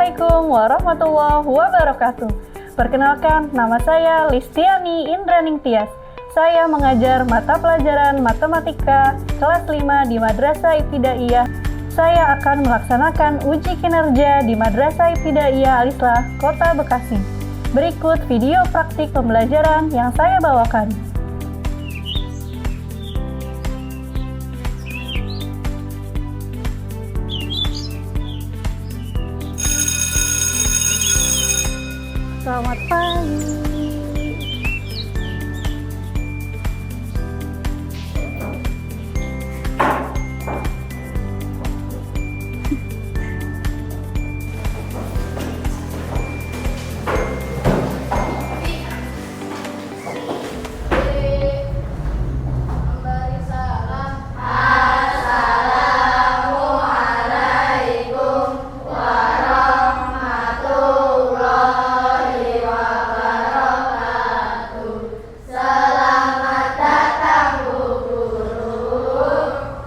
Assalamualaikum warahmatullahi wabarakatuh. Perkenalkan, nama saya Listiani Indraning Tias. Saya mengajar mata pelajaran matematika kelas 5 di Madrasah Ibtidaiyah. Saya akan melaksanakan uji kinerja di Madrasah Ibtidaiyah Al-Islah, Kota Bekasi. Berikut video praktik pembelajaran yang saya bawakan. Selamat pagi.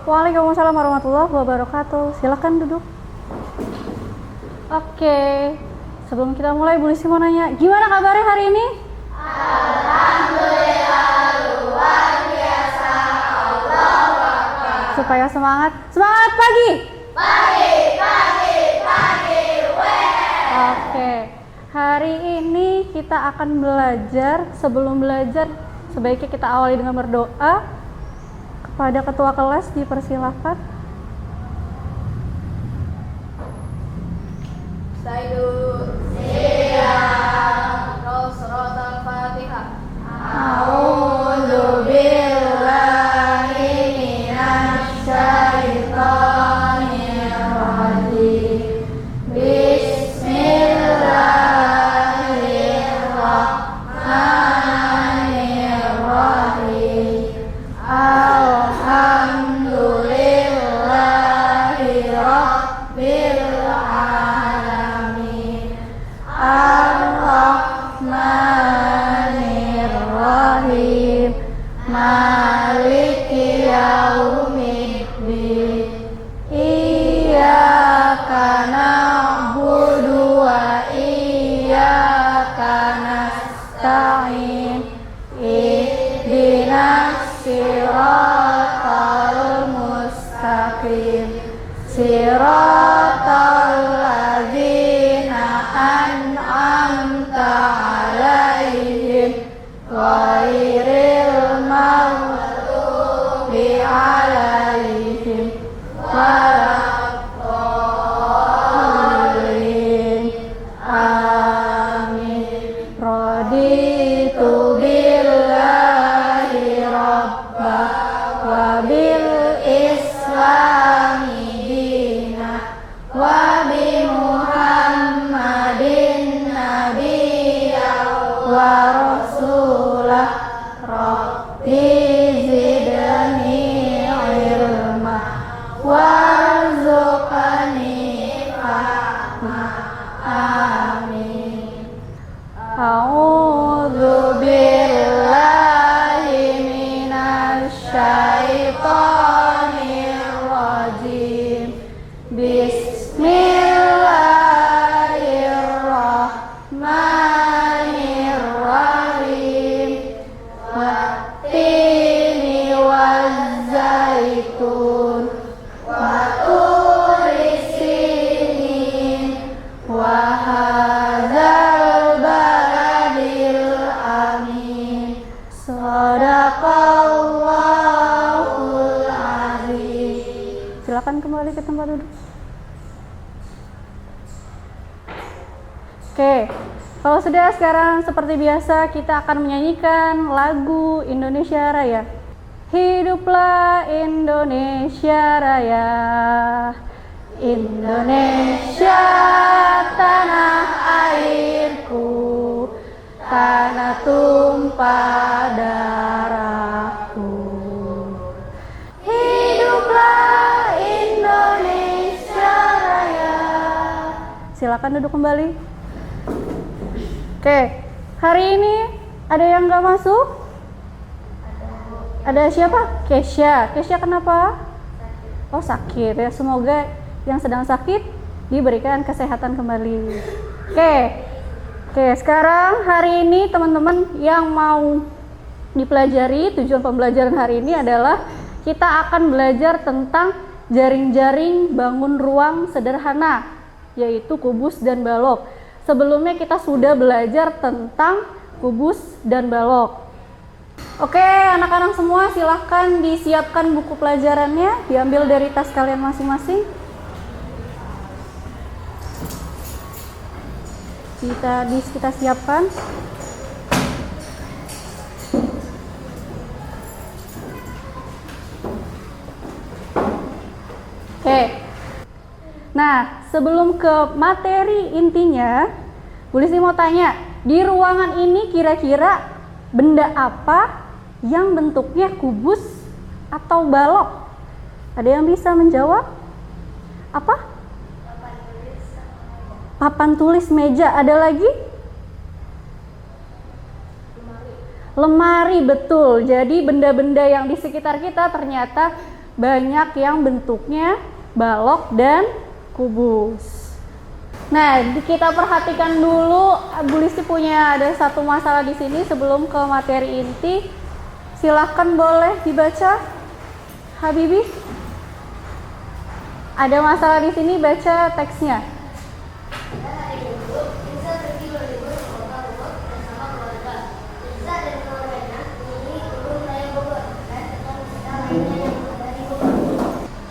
Waalaikumsalam warahmatullahi wabarakatuh. Silakan duduk. Oke, sebelum kita mulai, Bu Lisi mau nanya, gimana kabarnya hari ini? Alhamdulillah, luar biasa. Allahu Akbar. Supaya semangat pagi. Pagi. Oke, hari ini kita akan belajar. Sebelum belajar, sebaiknya kita awali dengan berdoa. Kepada ketua kelas dipersilakan. Sayyidul Siap. Surat Al-Fatihah. A'udzu billahi minasy syaithanir rajim. Bismillahirrahmanirrahim. Alhamdulillahi Rabbil Alamin. Ar-Rahmanir-Rahim. Maliki yaumiddin. Iyyaka na'budu wa iyyaka nasta'in. Ihdinas siratal mustaqim. Siratal ladzina an'amta 'alaihim ghairil maghdubi 'alaihim waladdallin. Amin. Raditu billahi rabba wa bil islami dina wa bi Muhammadin nabiyya wa rasulah. Rabbi zidni ilma warzuqni fahma. Amin. A'udzu billahi minasy syaithanir rajim. Bismillahirrahmanirrahim. Wattini wazzaitun wa turi sinin wa hadzal baladil amin. Shadaqallahul azim. Silakan kembali ke tempat duduk. Oke, kalau sudah, sekarang seperti biasa kita akan menyanyikan lagu Indonesia Raya. Hiduplah Indonesia Raya, Indonesia tanah airku, tanah tumpah darahku. Hiduplah Indonesia Raya. Silakan duduk kembali. Oke, hari ini ada yang nggak masuk? Ada siapa? Kesha. Kesha kenapa? Oh, sakit ya. Semoga yang sedang sakit diberikan kesehatan kembali. Oke, sekarang hari ini teman-teman yang mau dipelajari, tujuan pembelajaran hari ini adalah kita akan belajar tentang jaring-jaring bangun ruang sederhana, yaitu kubus dan balok. Sebelumnya kita sudah belajar tentang kubus dan balok. Oke, anak-anak semua silahkan disiapkan buku pelajarannya, diambil dari tas kalian masing-masing. Kita siapkan. Oke. Nah, sebelum ke materi intinya, Bu Listi mau tanya, di ruangan ini kira-kira benda apa yang bentuknya kubus atau balok? Ada yang bisa menjawab? Apa? Papan tulis, meja. Ada lagi? Lemari, betul. Jadi benda-benda yang di sekitar kita ternyata banyak yang bentuknya balok dan kubus. Nah, kita perhatikan dulu, Bu Listi punya ada satu masalah di sini sebelum ke materi inti. Silahkan boleh dibaca, Habibi. Ada masalah di sini, baca teksnya.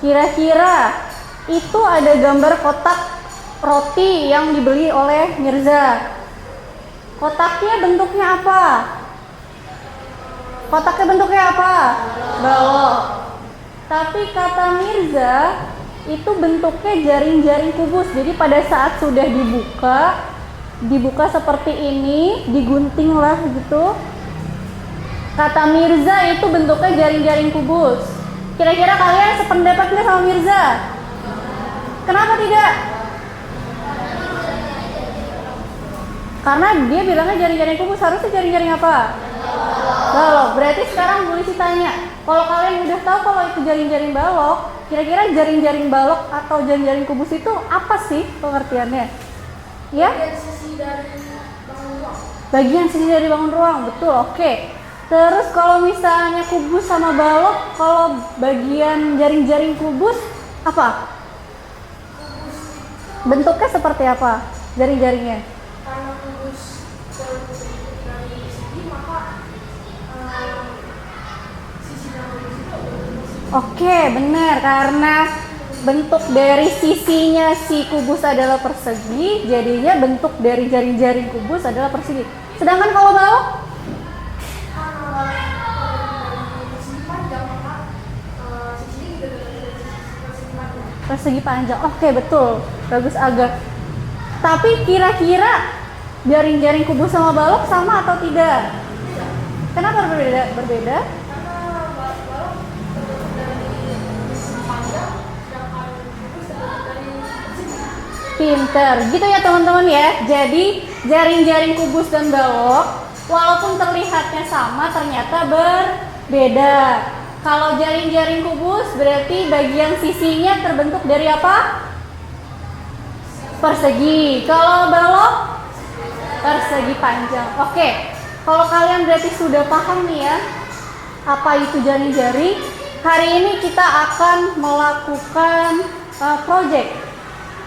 Kira-kira itu ada gambar kotak roti yang dibeli oleh Mirza. Kotaknya bentuknya apa? Kotaknya bentuknya apa? Balok. Tapi kata Mirza itu bentuknya jaring-jaring kubus. Jadi pada saat sudah dibuka seperti ini, digunting lah gitu. Kata Mirza itu bentuknya jaring-jaring kubus. Kira-kira kalian sependapat nggak sama Mirza? Kenapa tidak? Karena dia bilangnya jaring-jaring kubus, harusnya jaring-jaring apa? Balok. Berarti sekarang Bu Listi tanya, kalau kalian udah tahu kalau itu jaring-jaring balok, kira-kira jaring-jaring balok atau jaring-jaring kubus itu apa sih pengertiannya? Ya? Bagian sisi dari bangun ruang, betul. Oke. Terus kalau misalnya kubus sama balok, kalau bagian jaring-jaring kubus apa? Bentuknya seperti apa jaring-jaringnya? Karena kubus dari segi, maka sisi dan kubus itu Oke, benar. Karena bentuk dari sisinya si kubus adalah persegi, jadinya bentuk dari jaring-jaring kubus adalah persegi. Sedangkan kalau balok? Persegi panjang. Oke, betul. Bagus agak. Tapi kira-kira jaring-jaring kubus sama balok sama atau tidak? Kenapa berbeda? karena balok dari panjang, sedangkan kubus dari segi. Pinter. Gitu ya teman-teman ya. Jadi jaring-jaring kubus dan balok walaupun terlihatnya sama ternyata berbeda. Kalau jaring-jaring kubus berarti bagian sisinya terbentuk dari apa? Persegi. Kalau balok? Persegi panjang. Oke. Kalau kalian berarti sudah paham nih ya apa itu jaring-jaring. Hari ini kita akan melakukan project.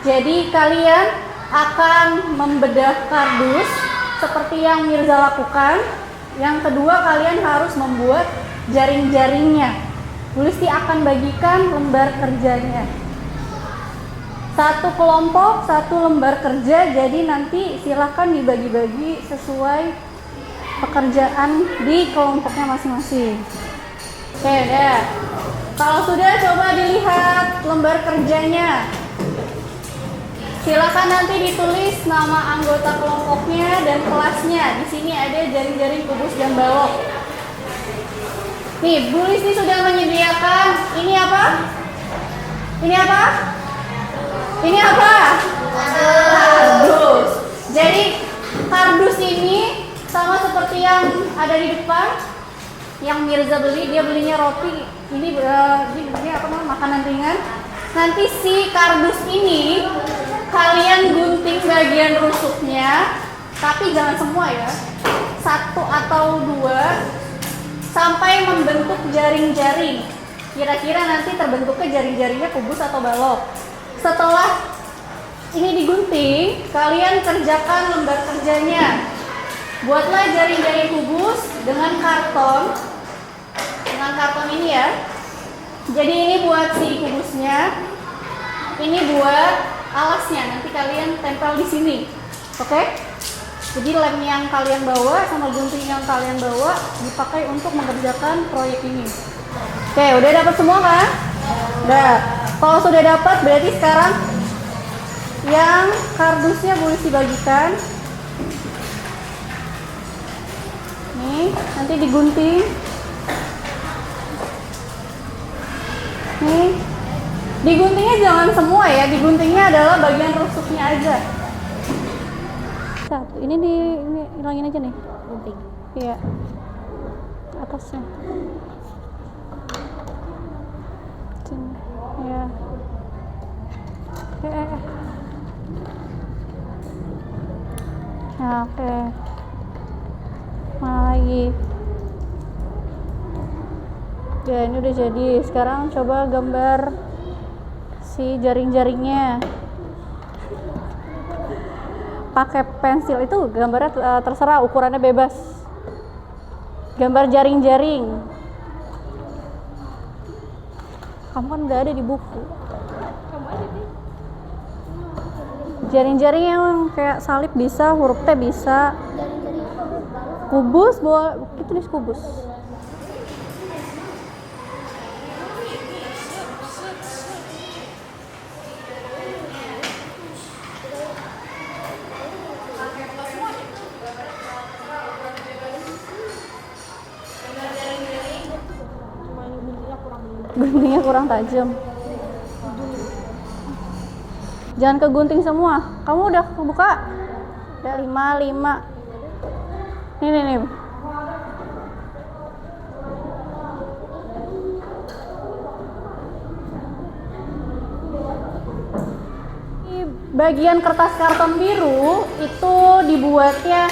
Jadi kalian akan membedah kardus seperti yang Mirza lakukan. Yang kedua, kalian harus membuat jaring-jaringnya. Bu Listi akan bagikan lembar kerjanya. Satu kelompok, satu lembar kerja. Jadi nanti silahkan dibagi-bagi sesuai pekerjaan di kelompoknya masing-masing. Oke, udah. Kalau sudah, coba dilihat lembar kerjanya. Silakan nanti ditulis nama anggota kelompoknya dan kelasnya. Di sini ada jaring-jaring kubus dan balok. Nih, Bu Listi sudah menyediakan ini apa? Ini apa? Ini apa? Kardus. Jadi kardus ini sama seperti yang ada di depan. Yang Mirza beli, dia belinya roti. Ini apa namanya? Makanan ringan. Nanti si kardus ini kalian gunting bagian rusuknya, tapi jangan semua ya. 1 atau 2 sampai membentuk jaring-jaring. Kira-kira nanti terbentuknya jaring-jaringnya kubus atau balok. Setelah ini digunting, kalian kerjakan lembar kerjanya. Buatlah jaring-jaring kubus dengan karton. Dengan karton ini ya. Jadi ini buat si kubusnya. Ini buat alasnya. Nanti kalian tempel di sini. Oke? Jadi lem yang kalian bawa sama gunting yang kalian bawa dipakai untuk mengerjakan proyek ini. Oke, udah dapat semua kan? Udah. Kalau sudah dapat berarti sekarang yang kardusnya boleh dibagikan. Nih, nanti digunting. Nih. Diguntingnya jangan semua ya, diguntingnya adalah bagian rusuknya aja. Satu, ini hilangin aja nih. Gunting. Iya. Atasnya. Sini. Ya. Oke. Nah, oke. Mana lagi? Ya, ini udah jadi. Sekarang coba gambar si jaring-jaringnya. Pakai pensil itu gambarnya terserah, ukurannya bebas. Gambar jaring-jaring. Kamu kan udah ada di buku. Jaring-jaring yang kayak salib bisa, huruf T bisa. Kubus, itu tulis kubus. Guntingnya kurang tajam. Jangan kegunting semua. Kamu udah buka? Udah 5. Nih. Bagian kertas karton biru itu dibuatnya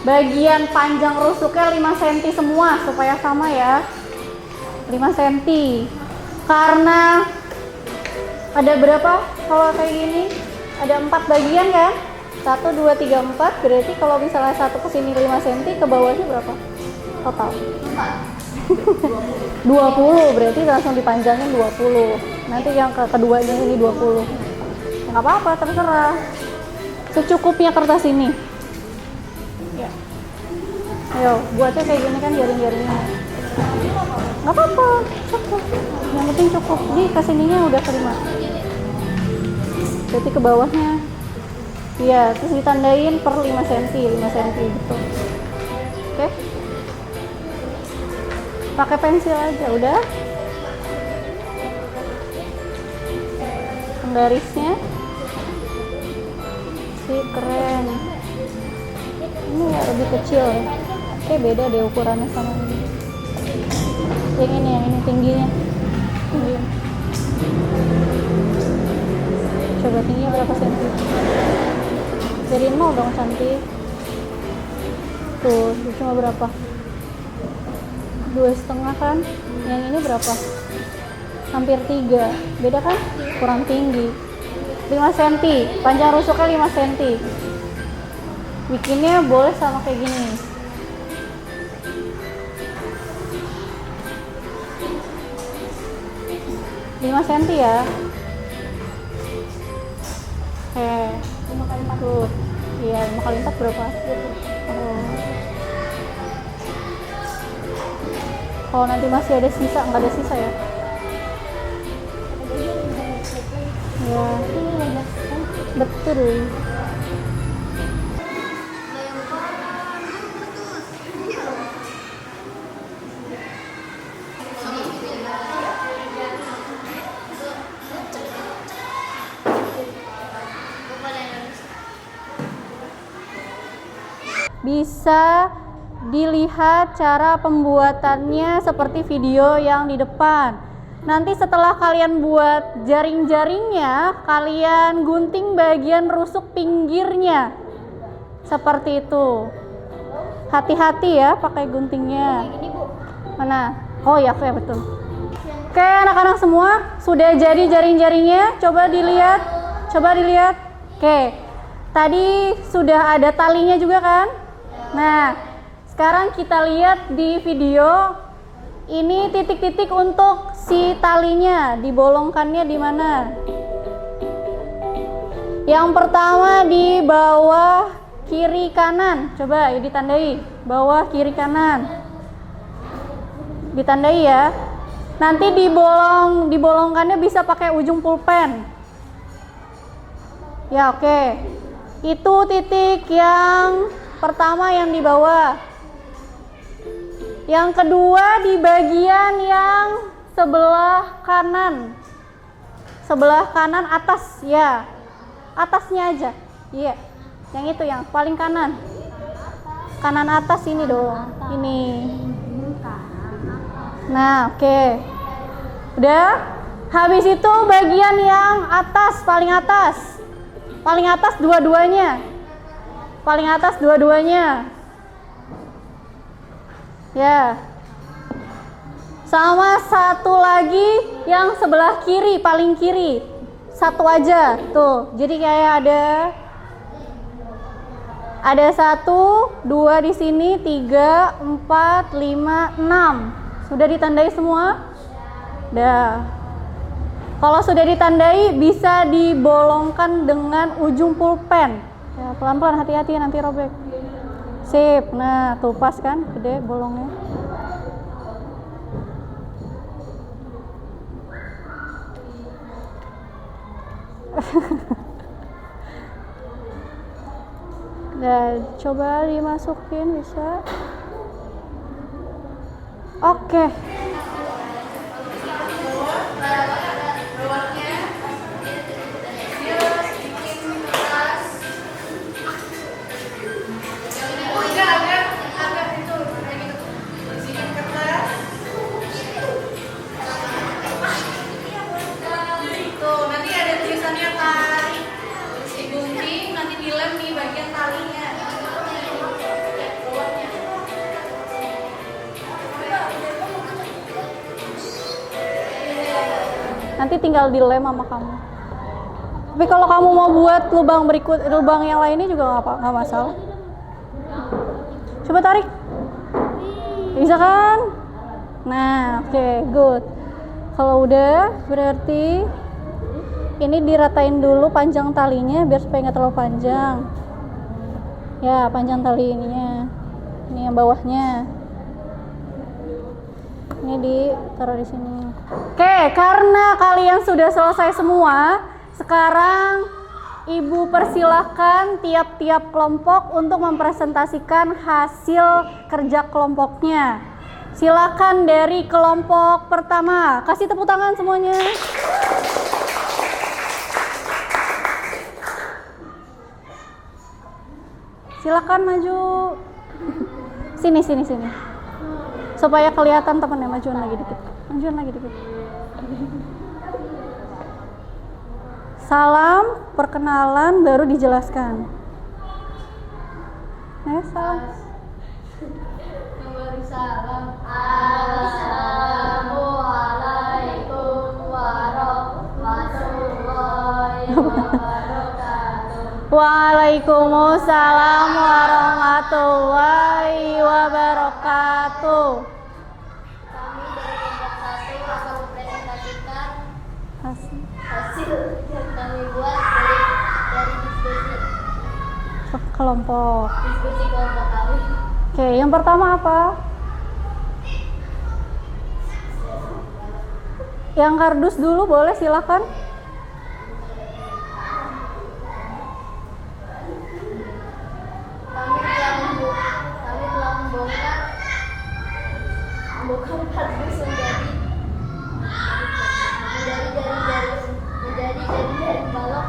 bagian panjang rusuknya 5 cm semua supaya sama ya. 5 cm. Karena ada berapa kalau kayak gini? Ada 4 bagian kan? 1, 2, 3, 4. Berarti kalau misalnya satu kesini 5 cm, ke bawahnya berapa? Total 20. Berarti langsung dipanjangin 20. Nanti yang keduanya ini 20. Nggak apa-apa, terserah. Secukupnya kertas ini. Ya. Ayo, buatnya kayak gini kan jaring-jaringnya. Nggak apa-apa, cukup. Yang penting cukup. Jadi kesininya udah kelima. Berarti ke bawahnya. Iya, terus ditandain per 5 cm gitu. Oke. Pakai pensil aja, udah. Penggarisnya. Sip, keren. Ini ya lebih kecil ya. Oke, beda deh ukurannya sama ini. Yang ini tingginya. Coba tingginya berapa senti? Dari 0 dong, cantik. Tuh, cuma berapa? 2,5 kan? Yang ini berapa? Hampir 3. Beda kan? Kurang tinggi. 5 cm. Panjang rusuknya 5 cm. Bikinnya boleh sama kayak gini. Lima senti ya. 5 kali 4 tuh. Iya, 5 kali 4 berapa? Oh. Kalau nanti masih ada sisa, nggak ada sisa ya? Ya, betul. Bisa dilihat cara pembuatannya seperti video yang di depan. Nanti setelah kalian buat jaring-jaringnya, kalian gunting bagian rusuk pinggirnya. Seperti itu. Hati-hati ya pakai guntingnya. Mana? Oh ya, oke, betul. Oke, anak-anak semua sudah jadi jaring-jaringnya. Coba dilihat. Oke. Tadi sudah ada talinya juga kan? Nah, sekarang kita lihat di video. Ini titik-titik untuk si talinya, dibolongkannya di mana? Yang pertama di bawah kiri kanan. Coba ya ditandai, bawah kiri kanan. Ditandai ya. Nanti dibolongkannya bisa pakai ujung pulpen. Ya, oke. Itu titik yang pertama yang di bawah. Yang kedua di bagian yang sebelah kanan. Sebelah kanan atas ya. Atasnya aja. Iya. Yang itu yang paling kanan. Kanan atas ini dong. Ini. Nah, oke. Udah? Habis itu bagian yang atas, paling atas. Paling atas dua-duanya. Paling atas dua-duanya. Ya. Sama satu lagi yang sebelah kiri, paling kiri. Satu aja, tuh. Jadi kayak ada 1, 2 di sini, 3, 4, 5, 6. Sudah ditandai semua? Udah. Kalau sudah ditandai bisa dibolongkan dengan ujung pulpen. Ya, pelan-pelan, hati-hati nanti robek. Sip. Nah, tuh pas kan, gede bolongnya. Dan coba dimasukin bisa. Oke. Nanti tinggal dilem sama kamu. Tapi kalau kamu mau buat lubang yang lainnya juga nggak masalah. Coba tarik. Bisa kan? Nah, oke, good. Kalau udah, berarti ini diratain dulu panjang talinya biar supaya nggak terlalu panjang. Ya, panjang tali ininya. Ini yang bawahnya. Ini ditaruh di sini. Oke, karena kalian sudah selesai semua, sekarang Ibu persilahkan tiap-tiap kelompok untuk mempresentasikan hasil kerja kelompoknya. Silakan dari kelompok pertama. Kasih tepuk tangan semuanya. Silakan maju. Sini. Supaya kelihatan temannya, majuan lagi dikit. Salam, perkenalan, baru dijelaskan. Salam. Salam. Assalamualaikum warahmatullahi wabarakatuh. Waalaikumsalam warahmatullahi wabarakatuh. Kami dari kelompok 1 akan mempresentasikan hasil yang kami buat dari diskusi kelompok kami. Oke, yang pertama apa? Yang kardus dulu boleh, silakan. Kami telah membongkar kardus menjadi jaring balok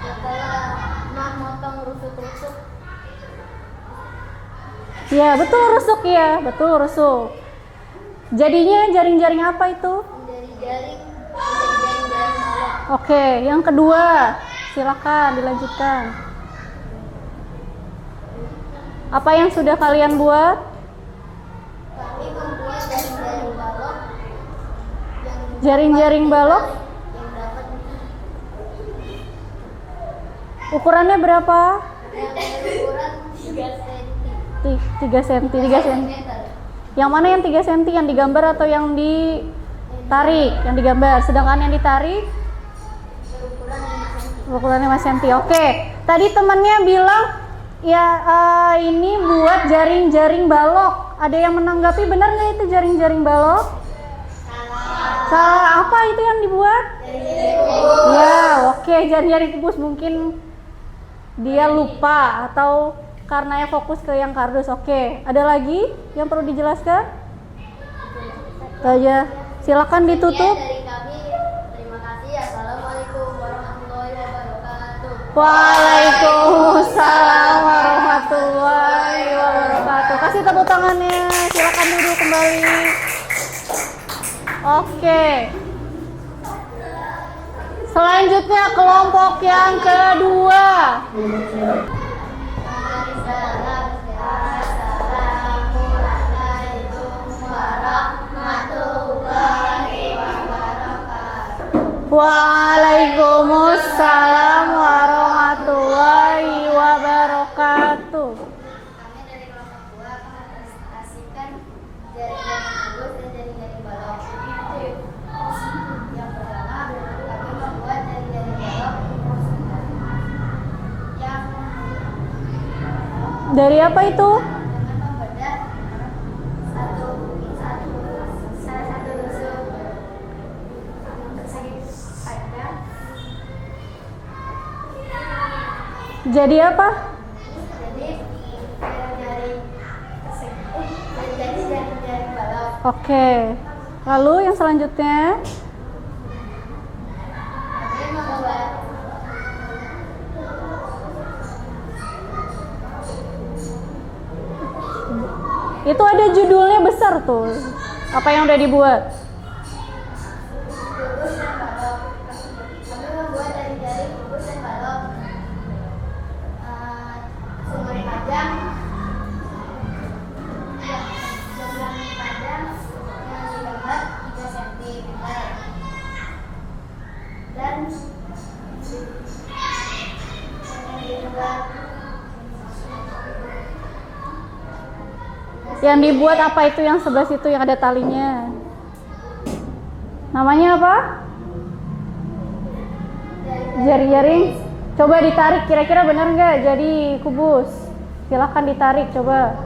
setelah memotong rusuk-rusuk. Ya, betul rusuk ya, betul rusuk. Jadinya jaring-jaring apa itu? Menjadi jaring menjadi jaring-jaring balok. Oke, yang kedua, silakan dilanjutkan. Apa yang sudah kalian buat? Kami membuat jaring-jaring balok Jaring-jaring balok? yang dapat Ukurannya berapa? yang berukuran 3 cm. 3 cm, 3 cm. Yang mana yang 3 cm? Yang digambar atau yang ditarik? Yang digambar. Sedangkan yang ditarik Berukuran 5 cm. ukurannya 5 cm. Oke. Tadi temannya bilang ya ini buat jaring-jaring balok. Ada yang menanggapi benar nggak itu jaring-jaring balok? Salah apa itu yang dibuat? Ya, oke, jaring-jaring kubus. Mungkin dia lupa atau karena ya fokus ke yang kardus. Oke, ada lagi yang perlu dijelaskan? Itu aja. Silakan ditutup. Sekian dari kami. Terima kasih. Assalamualaikum warahmatullahi wabarakatuh. Waalaikumsalam warahmatullahi wabarakatuh. Kasih tepuk tangannya. Silakan duduk kembali. Oke. Selanjutnya kelompok yang kedua. Waalaikumsalam warahmatullahi wabarakatuh. Kami dari kelompok 2 akan mempresentasikan jaring-jaring kubus dan jaring-jaring balok. Yang pertama, kami membuat jaring-jaring balok yang Dari apa itu? dengan membedah salah satu tusuk persegi panjang. Jadi apa? Jadi jaring-jaring balok. Oke. Lalu yang selanjutnya? Kami membuat Itu ada judulnya besar tuh. Apa yang udah dibuat? kubus dan balok. Kami membuat jaring-jaring kubus dan balok. Sumber panjang yang digambar 3 cm dan Yang dibuat apa itu yang sebelah situ yang ada talinya? Namanya apa? Jaring-jaring. Coba ditarik, kira-kira benar nggak jadi kubus? Silahkan ditarik, coba.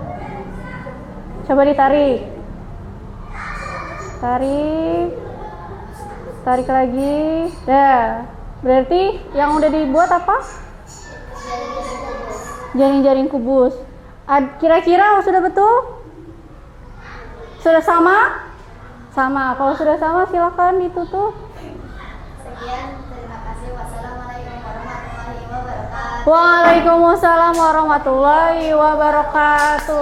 Coba ditarik. Tarik. Tarik lagi. Dah. Berarti yang udah dibuat apa? Jaring-jaring kubus. Kira-kira sudah betul? Sudah sama? Sama. Kalau sudah sama silakan ditutup. Sekian, terima kasih. Wassalamualaikum warahmatullahi wabarakatuh. Waalaikumsalam warahmatullahi wabarakatuh.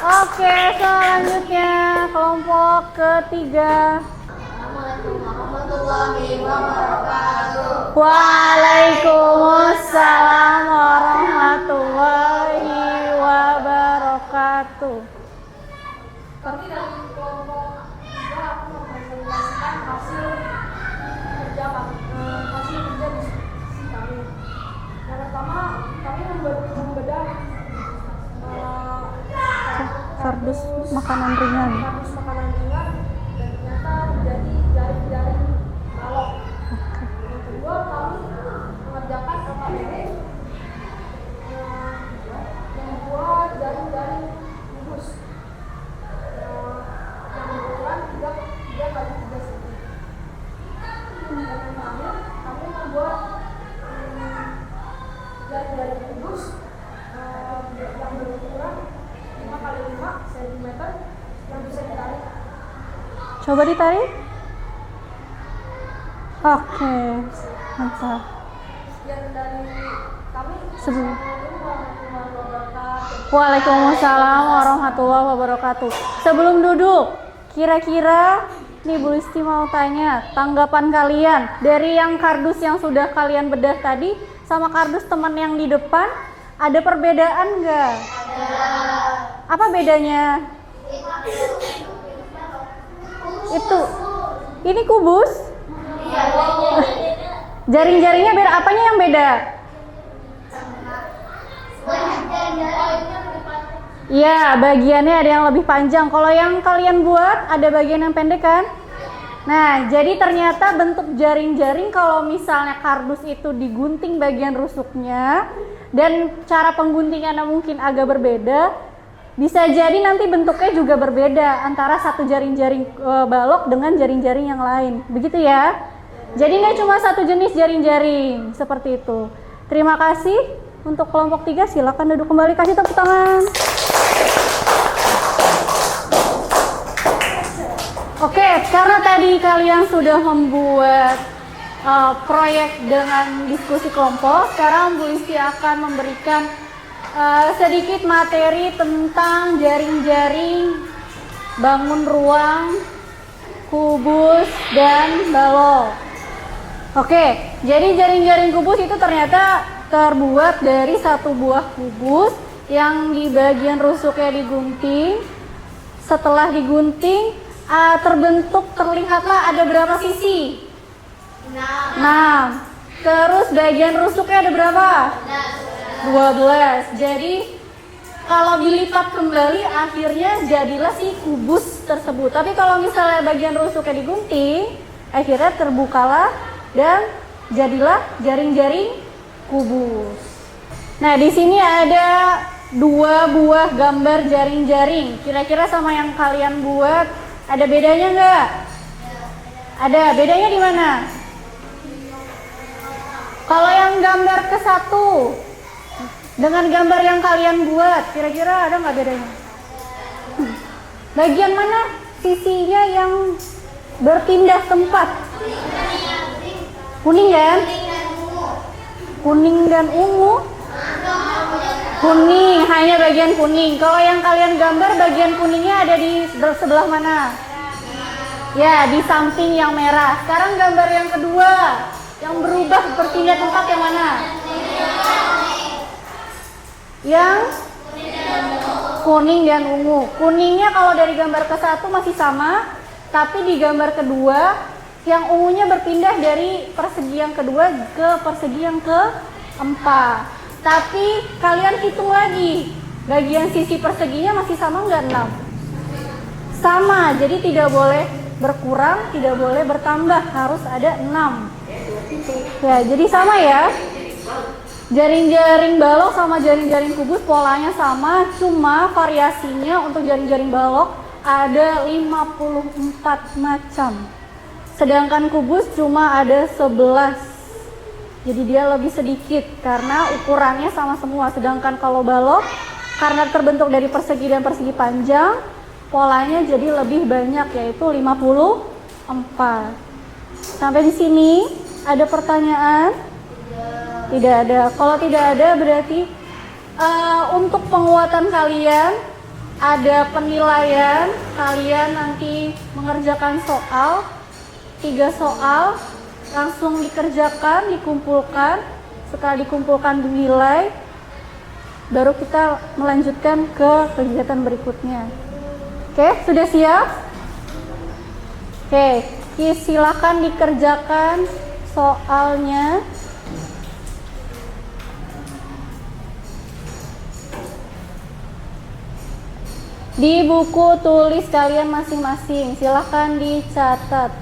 Oke, selanjutnya kelompok ketiga. Assalamualaikum warahmatullahi wabarakatuh. Waalaikumsalam warahmatullahi wabarakatuh. Kami dari kelompok 3 akan mempresentasikan hasil kerja diskusi kami. Yang pertama, kami membedah Kardus makanan ringan. kardus makanan ringan dan ternyata menjadi jaring-jaring balok. Yang kedua, kami mengerjakan LKPD yang membuat jaring-jaring kubus yang berukuran 3 kali 3 cm. Dan yang terakhir, kami membuat jaring-jaring kubus yang berukuran 5 kali 5 cm yang bisa ditarik. Coba ditarik. Oke, mantap. Sekian dari kami. Sebelum Assalamualaikum warahmatullahi wabarakatuh. Waalaikumsalam warahmatullahi wabarakatuh. Sebelum duduk, kira-kira Nih Bu Listi mau tanya, tanggapan kalian dari yang kardus yang sudah kalian bedah tadi sama kardus teman yang di depan, ada perbedaan nggak? Apa bedanya? Itu, ini kubus? Jaring-jaringnya beda, apanya yang beda? Ya, bagiannya ada yang lebih panjang. Kalau yang kalian buat ada bagian yang pendek kan? Nah, jadi ternyata bentuk jaring-jaring kalau misalnya kardus itu digunting bagian rusuknya dan cara pengguntingannya mungkin agak berbeda, bisa jadi nanti bentuknya juga berbeda antara satu jaring-jaring balok dengan jaring-jaring yang lain. Begitu ya? Jadi nggak cuma satu jenis jaring-jaring, seperti itu. Terima kasih. Untuk kelompok 3 silakan duduk kembali, kasih tepuk tangan. Oke, karena tadi kalian sudah membuat proyek dengan diskusi kelompok, sekarang Bu Listi akan memberikan sedikit materi tentang jaring-jaring, bangun ruang, kubus, dan balok. Oke, jadi jaring-jaring kubus itu ternyata terbuat dari satu buah kubus yang di bagian rusuknya digunting. Setelah digunting, terlihatlah ada berapa sisi? 6. Terus bagian rusuknya ada berapa? 12. Jadi kalau dilipat kembali akhirnya jadilah si kubus tersebut. Tapi kalau misalnya bagian rusuknya digunting, akhirnya terbukalah dan jadilah jaring-jaring kubus. Nah, di sini ada 2 buah gambar jaring-jaring. Kira-kira sama yang kalian buat ada bedanya nggak? Ada. Bedanya di mana? Kalau yang gambar ke 1 dengan gambar yang kalian buat, kira-kira ada nggak bedanya? Bagian mana sisinya yang berpindah tempat? Kuning kan? Kuning dan ungu? Kuning, hanya bagian kuning. Kalau yang kalian gambar bagian kuningnya ada di sebelah mana? Ya, di samping yang merah. Sekarang gambar yang kedua, yang berubah berpindah tempat yang mana? Yang kuning dan ungu. Kuningnya kalau dari gambar ke 1 masih sama, tapi di gambar kedua yang ungunya berpindah dari persegi yang kedua ke persegi yang keempat. Tapi kalian hitung lagi, bagian sisi perseginya masih sama nggak 6? Sama, jadi tidak boleh berkurang, tidak boleh bertambah, harus ada 6. Ya, jadi sama ya. Jaring-jaring balok sama jaring-jaring kubus polanya sama, cuma variasinya untuk jaring-jaring balok ada 54 macam. Sedangkan kubus cuma ada 11. Jadi dia lebih sedikit karena ukurannya sama semua. Sedangkan kalau balok karena terbentuk dari persegi dan persegi panjang, polanya jadi lebih banyak, yaitu 54. Sampai di sini ada pertanyaan? Tidak ada. Kalau tidak ada berarti untuk penguatan kalian ada penilaian. Kalian nanti mengerjakan soal 3 soal, langsung dikerjakan, dikumpulkan. Setelah dikumpulkan dinilai, baru kita melanjutkan ke kegiatan berikutnya. Oke, sudah siap? Oke, silakan dikerjakan soalnya. Di buku tulis kalian masing-masing, silakan dicatat.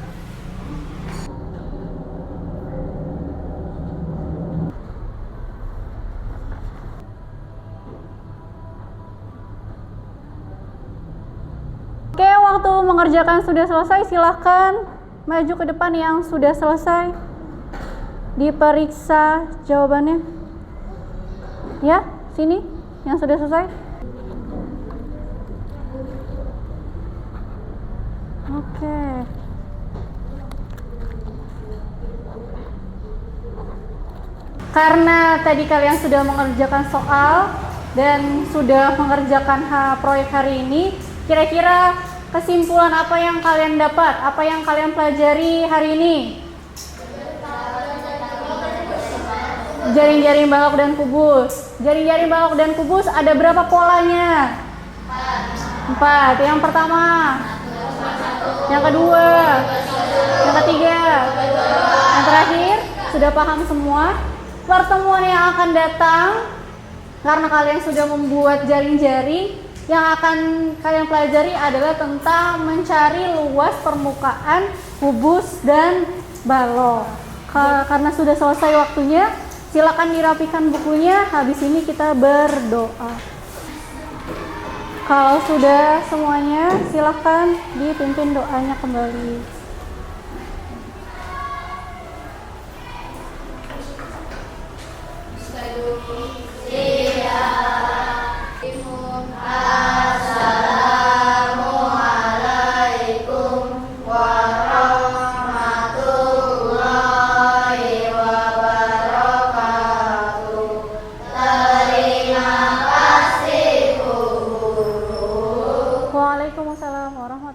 Oke, waktu mengerjakan sudah selesai, silahkan maju ke depan yang sudah selesai. Diperiksa jawabannya. Ya, sini yang sudah selesai. Oke. Karena tadi kalian sudah mengerjakan soal dan sudah mengerjakan proyek hari ini, kira-kira kesimpulan apa yang kalian dapat? Apa yang kalian pelajari hari ini? Jaring-jaring balok dan kubus. Jaring-jaring balok dan kubus ada berapa polanya? 4. Yang pertama. Yang kedua. Yang ketiga. Yang terakhir. Sudah paham semua? Pertemuan yang akan datang, karena kalian sudah membuat jaring-jaring, yang akan kalian pelajari adalah tentang mencari luas permukaan kubus dan balok. Karena sudah selesai waktunya, silakan dirapikan bukunya. Habis ini kita berdoa. Kalau sudah semuanya, silakan dipimpin doanya kembali. Waalaikumsalam warahmatullahi